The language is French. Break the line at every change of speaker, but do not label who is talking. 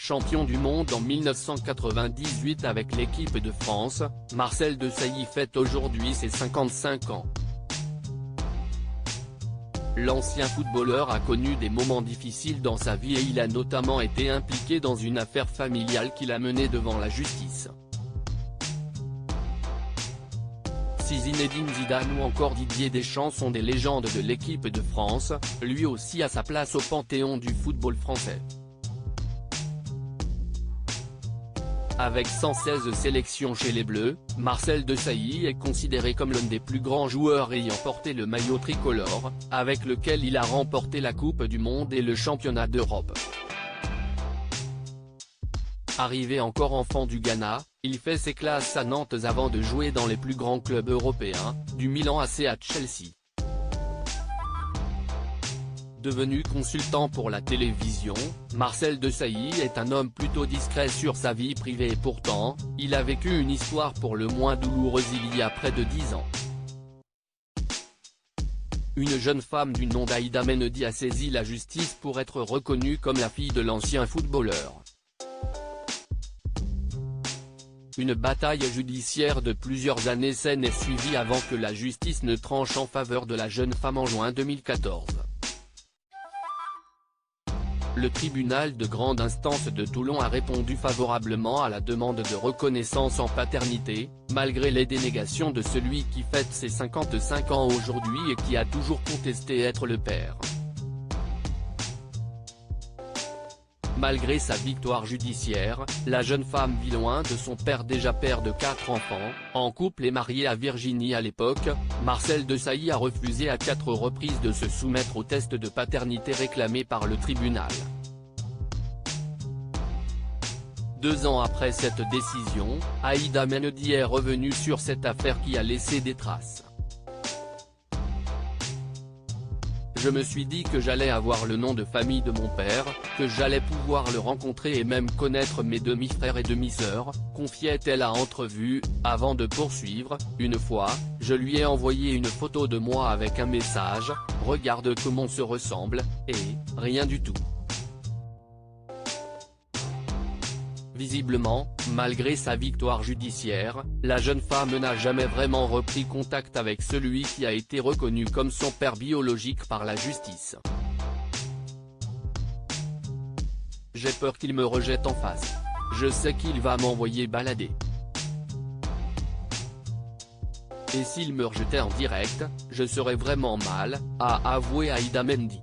Champion du monde en 1998 avec l'équipe de France, Marcel Desailly fête aujourd'hui ses 55 ans. L'ancien footballeur a connu des moments difficiles dans sa vie et il a notamment été impliqué dans une affaire familiale qui l'a mené devant la justice. Si Zinedine Zidane ou encore Didier Deschamps sont des légendes de l'équipe de France, lui aussi a sa place au panthéon du football français. Avec 116 sélections chez les Bleus, Marcel Desailly est considéré comme l'un des plus grands joueurs ayant porté le maillot tricolore, avec lequel il a remporté la Coupe du Monde et le Championnat d'Europe. Arrivé encore enfant du Ghana, il fait ses classes à Nantes avant de jouer dans les plus grands clubs européens, du Milan AC à Chelsea. Devenu consultant pour la télévision, Marcel Desailly est un homme plutôt discret sur sa vie privée et pourtant, il a vécu une histoire pour le moins douloureuse il y a près de 10 ans. Une jeune femme du nom d'Aïda Mendy a saisi la justice pour être reconnue comme la fille de l'ancien footballeur. Une bataille judiciaire de plusieurs années s'en est suivie avant que la justice ne tranche en faveur de la jeune femme en juin 2014. Le tribunal de grande instance de Toulon a répondu favorablement à la demande de reconnaissance en paternité, malgré les dénégations de celui qui fête ses 55 ans aujourd'hui et qui a toujours contesté être le père. Malgré sa victoire judiciaire, la jeune femme vit loin de son père déjà père de 4 enfants, en couple et marié à Virginie à l'époque. Marcel Desailly a refusé à 4 reprises de se soumettre au test de paternité réclamé par le tribunal. 2 ans après cette décision, Aïda Mendy est revenue sur cette affaire qui a laissé des traces. Je me suis dit que j'allais avoir le nom de famille de mon père, que j'allais pouvoir le rencontrer et même connaître mes demi-frères et demi-sœurs, confiait-elle à Entrevue, avant de poursuivre. Une fois, je lui ai envoyé une photo de moi avec un message, « Regarde comment on se ressemble », et « Rien du tout ». Visiblement, malgré sa victoire judiciaire, la jeune femme n'a jamais vraiment repris contact avec celui qui a été reconnu comme son père biologique par la justice. J'ai peur qu'il me rejette en face. Je sais qu'il va m'envoyer balader. Et s'il me rejetait en direct, je serais vraiment mal, a avoué Aïda Mendy.